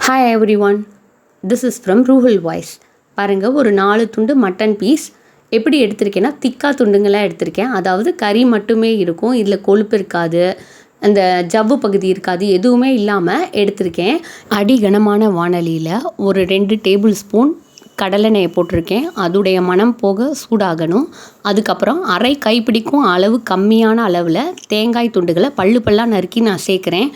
Hi everyone, this is from Ruhal voice. பாருங்கள், ஒரு 4 துண்டு மட்டன் பீஸ் எப்படி எடுத்திருக்கேன்னா, திக்கா துண்டுங்களாக எடுத்திருக்கேன். அதாவது கறி மட்டுமே இருக்கும், இதில் கொழுப்பு இருக்காது, அந்த ஜவ்வு பகுதி இருக்காது, எதுவுமே இல்லாமல் எடுத்திருக்கேன். அடிகனமான வாணலியில் ஒரு 2 டேபிள் ஸ்பூன் கடலெண்ணெயை போட்டிருக்கேன். அதோடைய மனம் போக சூடாகணும். அதுக்கப்புறம் அரை கைப்பிடிக்கும் அளவு கம்மியான அளவில் தேங்காய் துண்டுகளை பல்லாக நறுக்கி நான் சேர்க்குறேன்.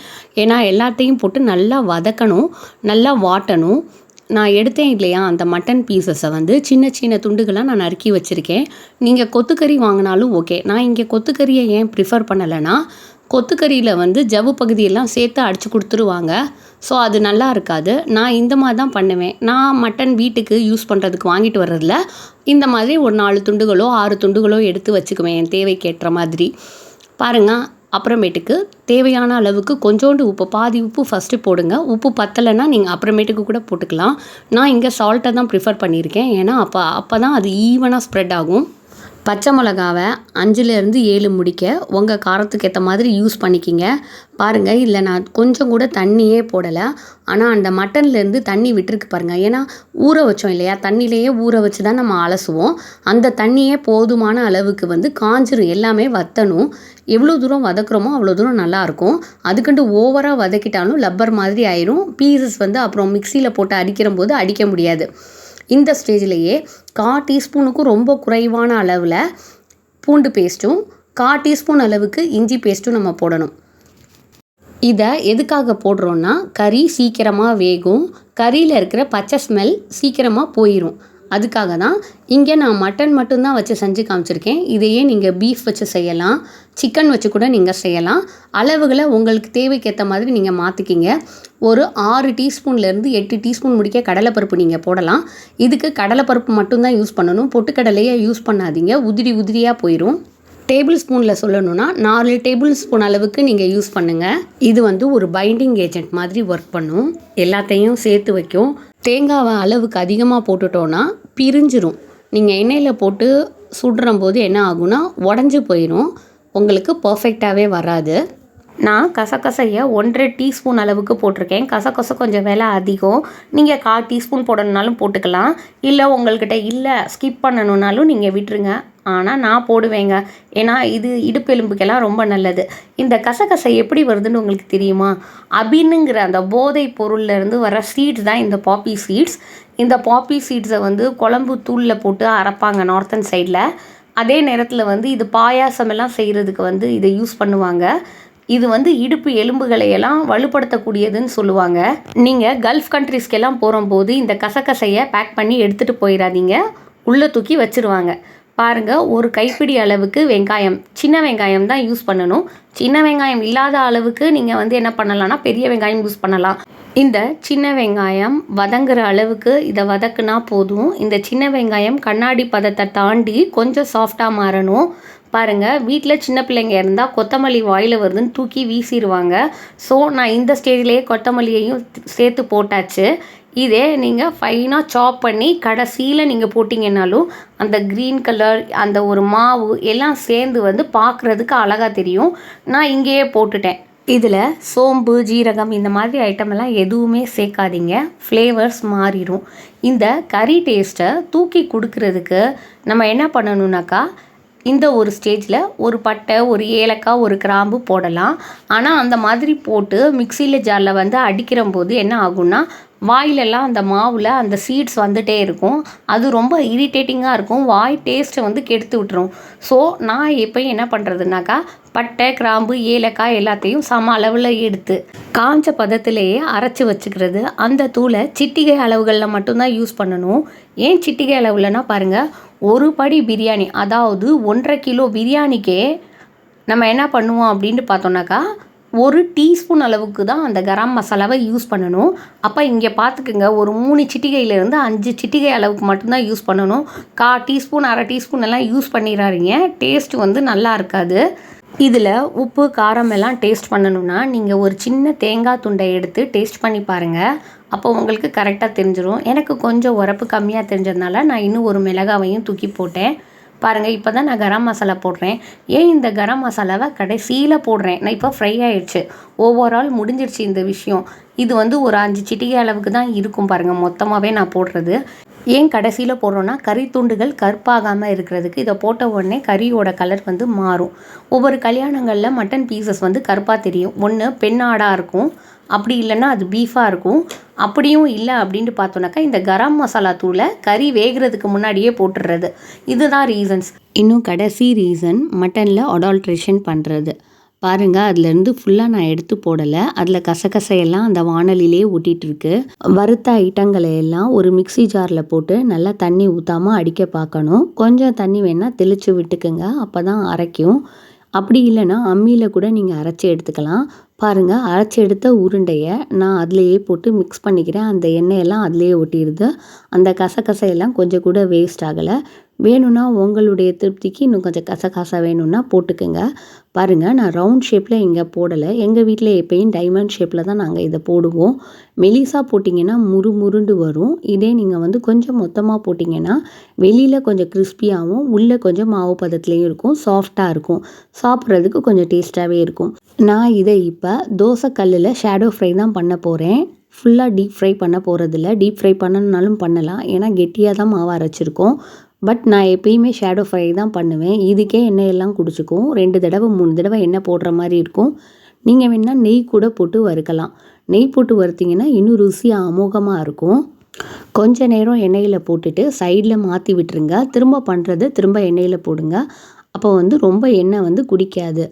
ஏன்னா எல்லாத்தையும் போட்டு நல்லா வதக்கணும், நல்லா வாட்டணும். நான் எடுத்தேன் இல்லையா, அந்த மட்டன் பீசஸை வந்து சின்ன சின்ன துண்டுகளாக நான் நறுக்கி வச்சுருக்கேன். நீங்கள் கொத்துக்கறி வாங்கினாலும் ஓகே. நான் இங்கே கொத்துக்கறியை ஏன் ப்ரிஃபர் பண்ணலைன்னா, கொத்துக்கறியில் வந்து ஜவ்வு பகுதியெல்லாம் சேர்த்து அடித்து கொடுத்துருவாங்க. ஸோ அது நல்லா இருக்காது. நான் இந்த மாதிரி தான் பண்ணுவேன். நான் மட்டன் வீட்டுக்கு யூஸ் பண்ணுறதுக்கு வாங்கிட்டு வர்றதில்ல. இந்த மாதிரி ஒரு 4 துண்டுகளோ 6 துண்டுகளோ எடுத்து வச்சுக்குவேன், என் தேவைக்கேற்ற மாதிரி. பாருங்கள், அப்புறமேட்டுக்கு தேவையான அளவுக்கு கொஞ்சோண்டு உப்பு, பாதி உப்பு ஃபஸ்ட்டு போடுங்க. உப்பு பத்தலைன்னா நீங்கள் அப்புறமேட்டுக்கு கூட போட்டுக்கலாம். நான் இங்கே சால்ட்டை தான் ப்ரிஃபர் பண்ணியிருக்கேன். ஏன்னா அப்போ தான் அது ஈவனாக ஸ்ப்ரெட் ஆகும். பச்சை மிளகாவை 5லேருந்து 7 முடிக்க உங்கள் காரத்துக்கு ஏற்ற மாதிரி யூஸ் பண்ணிக்கிங்க. பாருங்கள், இதில் நான் கொஞ்சம் கூட தண்ணியே போடலை. ஆனால் அந்த மட்டன்லேருந்து தண்ணி விட்டுருக்கு பாருங்கள். ஏன்னா ஊற வச்சோம் இல்லையா, தண்ணியிலையே ஊற வச்சு தான் நம்ம அலசுவோம். அந்த தண்ணியே போதுமான அளவுக்கு வந்து காஞ்சிரும், எல்லாமே வற்றணும். எவ்வளோ தூரம் வதக்குறோமோ அவ்வளோ தூரம் நல்லாயிருக்கும். அதுக்குண்டு ஓவராக வதக்கிட்டாலும் லப்பர் மாதிரி ஆயிரும். பீசஸ் வந்து அப்புறம் மிக்சியில் போட்டு அடிக்கிற போது அடிக்க முடியாது. இந்த ஸ்டேஜ்லேயே 1/4 டீஸ்பூனுக்கும் ரொம்ப குறைவான அளவில் பூண்டு பேஸ்ட்டும் 1/4 டீஸ்பூன் அளவுக்கு இஞ்சி பேஸ்ட்டும் நம்ம போடணும். இதை எதுக்காக போடுறோன்னா, கறி சீக்கிரமாக வேகும், கறியில் இருக்கிற பச்சை ஸ்மெல் சீக்கிரமாக போயிடும். அதுக்காக தான் இங்கே நான் மட்டன் மட்டும்தான் வச்சு செஞ்சு காமிச்சிருக்கேன். இதையே நீங்கள் பீஃப் வச்சு செய்யலாம், சிக்கன் வச்சு கூட நீங்கள் செய்யலாம். அளவுகளை உங்களுக்கு தேவைக்கேற்ற மாதிரி நீங்கள் மாற்றிக்கிங்க. ஒரு 6 டீஸ்பூன்லேருந்து 8 டீஸ்பூன் முடிக்க கடலைப்பருப்பு நீங்கள் போடலாம். இதுக்கு கடலைப்பருப்பு மட்டும்தான் யூஸ் பண்ணணும், பொட்டுக்கடலையை யூஸ் பண்ணாதீங்க, உதிரியாக போயிடும். டேபிள் ஸ்பூனில் சொல்லணுன்னா 4 டேபிள் ஸ்பூன் அளவுக்கு நீங்கள் யூஸ் பண்ணுங்கள். இது வந்து ஒரு பைண்டிங் ஏஜென்ட் மாதிரி ஒர்க் பண்ணும், எல்லாத்தையும் சேர்த்து வைக்கும். தேங்காவை அளவுக்கு அதிகமாக போட்டுட்டோன்னா பிரிஞ்சிரும். நீங்கள் எண்ணெயில் போட்டு சுடுற போது என்ன ஆகும்னா உடஞ்சி போயிடும், உங்களுக்கு பர்ஃபெக்டாகவே வராது. நான் கசகசையை 1.5 டீஸ்பூன் அளவுக்கு போட்டிருக்கேன். கசகசை கொஞ்சம் விலை அதிகம், நீங்கள் 1/4 டீஸ்பூன் போடணுன்னாலும் போட்டுக்கலாம். இல்லை உங்கள்கிட்ட இல்லை ஸ்கிப் பண்ணணுன்னாலும் நீங்கள் விட்டுருங்க. ஆனால் நான் போடுவேங்க, ஏன்னா இது இடுப்பு எலும்புக்கெல்லாம் ரொம்ப நல்லது. இந்த கசகசை எப்படி வருதுன்னு உங்களுக்கு தெரியுமா? அபினுங்கிற அந்த போதை பொருள்லேருந்து வர சீட்ஸ் தான் இந்த பாப்பி சீட்ஸ். இந்த பாப்பி சீட்ஸை வந்து குழம்பு தூளில் போட்டு அரைப்பாங்க நார்த்தன் சைடில். அதே நேரத்தில் வந்து இது பாயாசமெல்லாம் செய்கிறதுக்கு வந்து இதை யூஸ் பண்ணுவாங்க. இது வந்து இடுப்பு எலும்புகளையெல்லாம் வலுப்படுத்தக்கூடியதுன்னு சொல்லுவாங்க. நீங்கள் கல்ஃப் கண்ட்ரீஸ்க்கெல்லாம் போகும்போது இந்த கசகசையை பேக் பண்ணி எடுத்துகிட்டு போயிடாதீங்க, உள்ளே தூக்கி வச்சுருவாங்க. பாருங்கள், ஒரு கைப்பிடி அளவுக்கு வெங்காயம், சின்ன வெங்காயம் தான் யூஸ் பண்ணணும். சின்ன வெங்காயம் இல்லாத அளவுக்கு நீங்கள் வந்து என்ன பண்ணலாம்னா பெரிய வெங்காயம் யூஸ் பண்ணலாம். இந்த சின்ன வெங்காயம் வதங்குற அளவுக்கு இதை வதக்குனா போதும். இந்த சின்ன வெங்காயம் கண்ணாடி பதத்தை தாண்டி கொஞ்சம் சாஃப்டாக மாறணும். பாருங்கள், வீட்டில் சின்ன பிள்ளைங்க இருந்தால் கொத்தமல்லி வாயில் வருதுன்னு தூக்கி வீசிடுவாங்க. ஸோ நான் இந்த ஸ்டேஜ்லேயே கொத்தமல்லியையும் சேர்த்து போட்டாச்சு. இதே நீங்கள் ஃபைனாக சாப் பண்ணி கடைசியில் நீங்கள் போட்டிங்கன்னாலும் அந்த க்ரீன் கலர், அந்த ஒரு மாவு எல்லாம் சேர்ந்து வந்து பார்க்குறதுக்கு அழகாக தெரியும். நான் இங்கேயே போட்டுட்டேன். இதில் சோம்பு, ஜீரகம் இந்த மாதிரி ஐட்டமெல்லாம் எதுவுமே சேர்க்காதீங்க, ஃப்ளேவர்ஸ் மாறிடும். இந்த கறி டேஸ்ட்டை தூக்கி கொடுக்கறதுக்கு நம்ம என்ன பண்ணணுன்னாக்கா, இந்த ஒரு ஸ்டேஜில் ஒரு பட்டை, ஒரு ஏலக்காய், ஒரு கிராம்பு போடலாம். ஆனால் அந்த மாதிரி போட்டு மிக்சியில் ஜாரில் வந்து அடிக்கிற போது என்ன ஆகும்னா, வாயிலெல்லாம் அந்த மாவில் அந்த சீட்ஸ் வந்துகிட்டே இருக்கும். அது ரொம்ப இரிட்டேட்டிங்காக இருக்கும், வாய் டேஸ்ட்டை வந்து கெடுத்து விட்டுரும். ஸோ நான் இப்போ என்ன பண்ணுறதுனாக்கா, பட்டை, கிராம்பு, ஏலக்காய் எல்லாத்தையும் சம அளவில் எடுத்து காஞ்ச பதத்திலேயே அரைச்சி வச்சுக்கிறது. அந்த தூளை சிட்டிகை அளவுகளில் மட்டும்தான் யூஸ் பண்ணணும். ஏன் சிட்டிகை அளவுலன்னா பாருங்கள், ஒரு படி பிரியாணி, அதாவது 1.5 கிலோ பிரியாணிக்கே நம்ம என்ன பண்ணுவோம் அப்படின்ட்டு பார்த்தோன்னாக்கா, 1 டீஸ்பூன் அளவுக்கு தான் அந்த கரம் மசாலாவை யூஸ் பண்ணணும். அப்போ இங்கே பார்த்துக்குங்க, ஒரு 3 சிட்டிகையிலேருந்து 5 சிட்டிகை அளவுக்கு மட்டும்தான் யூஸ் பண்ணணும். 1/4 டீஸ்பூன், அரை டீஸ்பூன் எல்லாம் யூஸ் பண்ணிடாதீங்க, டேஸ்ட் வந்து நல்லா இருக்காது. இதில் உப்பு, காரம் எல்லாம் டேஸ்ட் பண்ணணுன்னா நீங்கள் ஒரு சின்ன தேங்காய் துண்டை எடுத்து டேஸ்ட் பண்ணி பாருங்கள். அப்போ உங்களுக்கு கரெக்டாக தெரிஞ்சிடும். எனக்கு கொஞ்சம் உரப்பு கம்மியாக தெரிஞ்சதுனால நான் இன்னும் ஒரு மிளகாவையும் தூக்கி போட்டேன். பாருங்கள், இப்போ தான் நான் கரம் மசாலா போடுறேன். ஏன் இந்த கரம் மசாலாவை கடைசியில் போடுறேன், நான் இப்போ ஃப்ரை ஆகிடுச்சு, ஓவரால் முடிஞ்சிருச்சு இந்த விஷயம். இது வந்து ஒரு 5 சிட்டிகை அளவுக்கு தான் இருக்கும் பாருங்கள், மொத்தமாகவே நான் போடுறது. ஏன் கடைசியில் போடுறோன்னா, கறி துண்டுகள் கருப்பாகாமல் இருக்கிறதுக்கு. இதை போட்ட உடனே கறியோட கலர் வந்து மாறும். ஒவ்வொரு கல்யாணங்களில் மட்டன் பீசஸ் வந்து கருப்பாக தெரியும். ஒன்று பெண்ணாடாக இருக்கும், அப்படி இல்லைன்னா அது பீஃபாக இருக்கும். அப்படியும் இல்லை அப்படின்ட்டு பார்த்தோன்னாக்கா, இந்த கரம் மசாலா தூளை கறி வேகிறதுக்கு முன்னாடியே போட்டுடுறது. இதுதான் ரீசன்ஸ். இன்னும் கடைசி ரீசன் மட்டனில் அடால்ட்ரேஷன் பண்ணுறது. பாருங்கள், அதுலேருந்து ஃபுல்லாக நான் எடுத்து போடலை. அதில் கசகசையெல்லாம் அந்த வாணலிலே ஒட்டிகிட்ருக்கு. வறுத்த ஐட்டங்களை எல்லாம் ஒரு மிக்சி ஜாரில் போட்டு நல்லா தண்ணி ஊற்றாமல் அடிக்க பார்க்கணும். கொஞ்சம் தண்ணி வேணால் தெளித்து விட்டுக்குங்க, அப்போ தான் அரைக்கும். அப்படி இல்லைன்னா அம்மியில் கூட நீங்கள் அரைச்சி எடுத்துக்கலாம். பாருங்கள், அரைச்சி எடுத்த உருண்டையை நான் அதிலையே போட்டு மிக்ஸ் பண்ணிக்கிறேன். அந்த எண்ணெயெல்லாம் அதிலே ஒட்டிடுது. அந்த கசகசையெல்லாம் கொஞ்சம் கூட வேஸ்ட் ஆகலை. வேணும்னா உங்களுடைய திருப்திக்கு இன்னும் கொஞ்சம் கசகசா வேணும்னா போட்டுக்குங்க. பாருங்கள், நான் ரவுண்ட் ஷேப்பில் இங்கே போடலை. எங்கள் வீட்டில் எப்பயும் டைமண்ட் ஷேப்பில் தான் நாங்கள் இதை போடுவோம். மெலிசாக போட்டிங்கன்னா முருண்டு வரும். இதே நீங்கள் வந்து கொஞ்சம் மொத்தமாக போட்டிங்கன்னா வெளியில் கொஞ்சம் கிறிஸ்பியாகவும் உள்ளே கொஞ்சம் மாவு பதத்துலேயும் இருக்கும், சாஃப்டாக இருக்கும். சாப்பிட்றதுக்கு கொஞ்சம் டேஸ்ட்டாகவே இருக்கும். நான் இதை இப்போ தோசைக்கல்லில் ஷேடோ ஃப்ரை தான் பண்ண போகிறேன். ஃபுல்லாக டீப் ஃப்ரை பண்ண போகிறதில்ல. டீப் ஃப்ரை பண்ணணுன்னாலும் பண்ணலாம், ஏன்னா கெட்டியாக தான் மாவு அரைச்சிருக்கோம். பட் நான் எப்பயுமே ஷேடோ ஃப்ரை தான் பண்ணுவேன். இதுக்கே எண்ணெயெல்லாம் குடிச்சிக்கும். 2 தடவை 3 தடவை எண்ணெய் போடுற மாதிரி இருக்கும். நீங்கள் வேணால் நெய் கூட போட்டு வறுக்கலாம். நெய் போட்டு வறுத்திங்கன்னா இன்னும் ருசியாக அமோகமாக இருக்கும். கொஞ்ச நேரம் எண்ணெயில் போட்டுட்டு சைடில் மாற்றி விட்டுருங்க. திரும்ப பண்ணுறது திரும்ப எண்ணெயில் போடுங்க. அப்போ வந்து ரொம்ப எண்ணெய் வந்து குடிக்காது.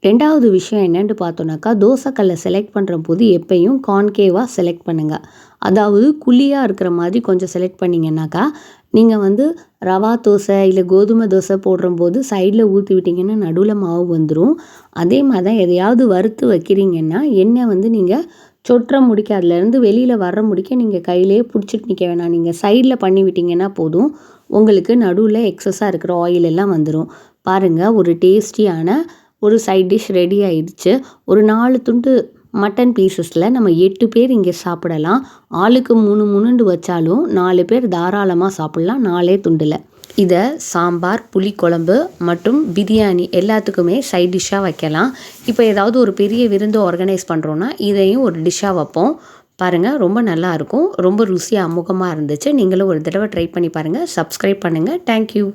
2வது விஷயம் என்னென்னு பார்த்தோன்னாக்கா, தோசைக்கல்லை செலக்ட் பண்ணுற போது எப்பயும் கான்கேவாக செலக்ட் பண்ணுங்கள். அதாவது குழியாக இருக்கிற மாதிரி கொஞ்சம் செலக்ட் பண்ணிங்கன்னாக்கா, நீங்கள் வந்து ரவா தோசை இல்லை கோதுமை தோசை போடும்போது சைடில் ஊற்றி விட்டிங்கன்னா நடுவில் மாவு வந்துடும். அதே மாதிரி தான் எதையாவது வறுத்து வைக்கிறீங்கன்னா எண்ணெய் வந்து நீங்கள் சொட்டுற முடிக்க, அதுலேருந்து வெளியில் வர்ற முடிக்க நீங்கள் கையிலே பிடிச்சிட்டு நிற்க வேணாம். நீங்கள் சைடில் பண்ணி விட்டிங்கன்னா போதும், உங்களுக்கு நடுவில் எக்ஸஸாக இருக்கிற ஆயில் எல்லாம் வந்துடும். பாருங்கள், ஒரு டேஸ்டியான ஒரு சைட் டிஷ் ரெடி ஆயிடுச்சு. ஒரு 4 துண்டு மட்டன் பீசஸில் நம்ம 8 பேர் இங்கே சாப்பிடலாம். ஆளுக்கு 3 வச்சாலும் 4 பேர் தாராளமாக சாப்பிட்லாம் 4 துண்டில். இதை சாம்பார், புளிக்குழம்பு மற்றும் பிரியாணி எல்லாத்துக்குமே சைட் டிஷ்ஷாக வைக்கலாம். இப்போ ஏதாவது ஒரு பெரிய விருந்து ஆர்கனைஸ் பண்ணுறோன்னா இதையும் ஒரு டிஷ்ஷாக வைப்போம். பாருங்கள், ரொம்ப நல்லாயிருக்கும். ரொம்ப ருசியாக அமுகமாக இருந்துச்சு. நீங்களும் ஒரு தடவை ட்ரை பண்ணி பாருங்கள். சப்ஸ்கிரைப் பண்ணுங்கள். தேங்க்யூ.